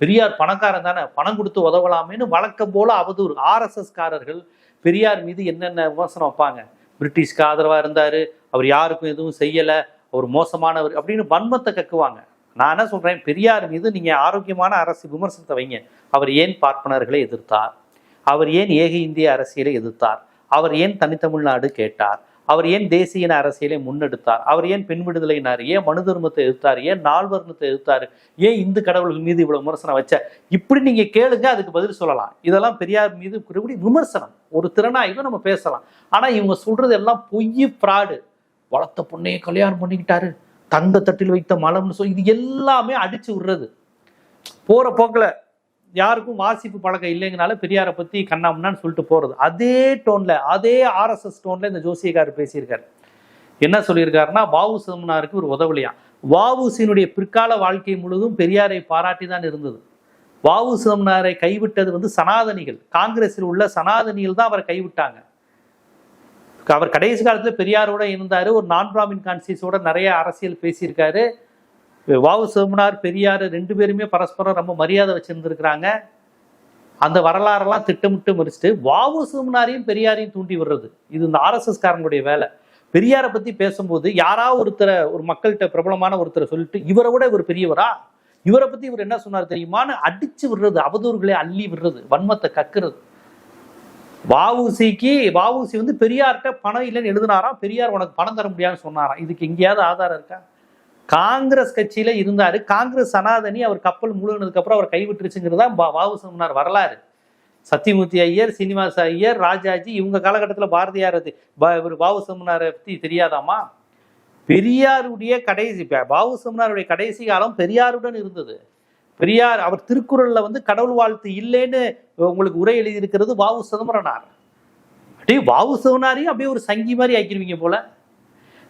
பெரியார் பணக்காரன் தானே, பணம் கொடுத்து உதவலாமேன்னு வழக்கம் போல அவதூறு. ஆர்எஸ்எஸ் காரர்கள் பெரியார் மீது என்னென்ன விமர்சனம் வைப்பாங்க, பிரிட்டிஷ்க்கு ஆதரவா இருந்தாரு, அவர் யாருக்கும் எதுவும் செய்யலை, அவர் மோசமானவர் அப்படின்னு வன்மத்தை கக்குவாங்க. நான் என்ன சொல்றேன், பெரியார் மீது நீங்க ஆரோக்கியமான அரசு விமர்சனத்தை வைங்க. அவர் ஏன் பார்ப்பனர்களை எதிர்த்தார், அவர் ஏன் ஏக இந்திய அரசியலை எதிர்த்தார், அவர் ஏன் தனித்தமிழ்நாடு கேட்டார், அவர் ஏன் தேசிய இன அரசியலை முன்னெடுத்தார், அவர் ஏன் பெண் விடுதலைனார், ஏன் மனு தர்மத்தை எதிர்த்தார், ஏன் நால்வர்ணத்தை எதிர்த்தாரு, ஏன் இந்து கடவுள்கள் மீது இவ்வளவு விமர்சனம் வச்ச, இப்படி நீங்க கேளுங்க, அதுக்கு பதில் சொல்லலாம். இதெல்லாம் பெரியார் மீது விமர்சனம், ஒரு திறனாய்வு நம்ம பேசலாம். ஆனா இவங்க சொல்றது எல்லாம் பொய், ஃப்ராடு. வளர்த்த பொண்ணையை கல்யாணம் பண்ணிக்கிட்டாரு, தங்க தட்டில் வைத்த மலம்னு சொல்லி இது எல்லாமே அடிச்சு விடுறது. போற போக்கில் யாருக்கும் வாசிப்பு பழக்கம் இல்லைங்கனால பெரியாரை பத்தி கண்ணாமண்ணான்னு சொல்லிட்டு போறது. அதே டோன்ல, அதே ஆர்எஸ்எஸ் டோன்ல இந்த ஜோசியக்காரர் பேசியிருக்காரு. என்ன சொல்லியிருக்காருன்னா, வாவு சிதம்பரனாருக்கு ஒரு உதவலையா. வாவுசியினுடைய பிற்கால வாழ்க்கை முழுவதும் பெரியாரை பாராட்டி தான் இருந்தது. வாவு சிதம்பரனாரை கைவிட்டது சனாதனிகள், காங்கிரஸில் உள்ள சனாதனிகள் தான் அவரை கைவிட்டாங்க. அவர் கடைசி காலத்துல பெரியாரோட இருந்தாரு, ஒரு நான் பிராமின் கான்சியஸோட நிறைய அரசியல் பேசியிருக்காரு. வாவு சிதம்பரனார் பெரியார் ரெண்டு பேருமே பரஸ்பரம் ரொம்ப மரியாதை வச்சிருந்துருக்கிறாங்க. அந்த வரலாறெல்லாம் திட்டமிட்டு மறிச்சுட்டு வாவு சிதம்பரனாரையும் பெரியாரையும் தூண்டி விடுறது இது இந்த ஆர்எஸ்எஸ் காரங்களுடைய வேலை. பெரியாரை பத்தி பேசும்போது யாராவது ஒருத்தரை, ஒரு மக்கள்கிட்ட பிரபலமான ஒருத்தரை சொல்லிட்டு இவரை விட இவர் பெரியவரா, இவரை பத்தி இவர் என்ன சொன்னார் தெரியுமான்னு அடிச்சு விடுறது, அவதூறுகளை அள்ளி விடுறது, வன்மத்தை கக்குறது. வாவுசி பெரியார்கிட்ட பணம் இல்லைன்னு எழுதினாராம், பெரியார் உனக்கு பணம் தர முடியாதுன்னு சொன்னாராம். இதுக்கு எங்கேயாவது ஆதாரம் இருக்கா? காங்கிரஸ் கட்சியில இருந்தாரு, காங்கிரஸ் சனாதனி, அவர் கப்பல் முழுகினதுக்கு அப்புறம் அவர் கைவிட்டுருச்சுங்கிறதா வாவு சிதம்பரனார் வரலாறு. சத்தியமூர்த்தி ஐயர், சீனிவாச ஐயர், ராஜாஜி இவங்க காலகட்டத்தில் பாரதியார் வாவு சிதம்பரனாரை பத்தி தெரியாதாமா? பெரியாருடைய கடைசி, வாவு சிதம்பரனாருடைய கடைசி காலம் பெரியாருடன் இருந்தது. பெரியார் அவர் திருக்குறள்ல கடவுள் வாழ்த்து இல்லைன்னு உங்களுக்கு உரை எழுதியிருக்கிறது வாவு சிதம்பரனார். அப்படியே வாவு சிதம்பரனாரையும் அப்படியே ஒரு சங்கி மாதிரி ஆக்கிடுவீங்க போல.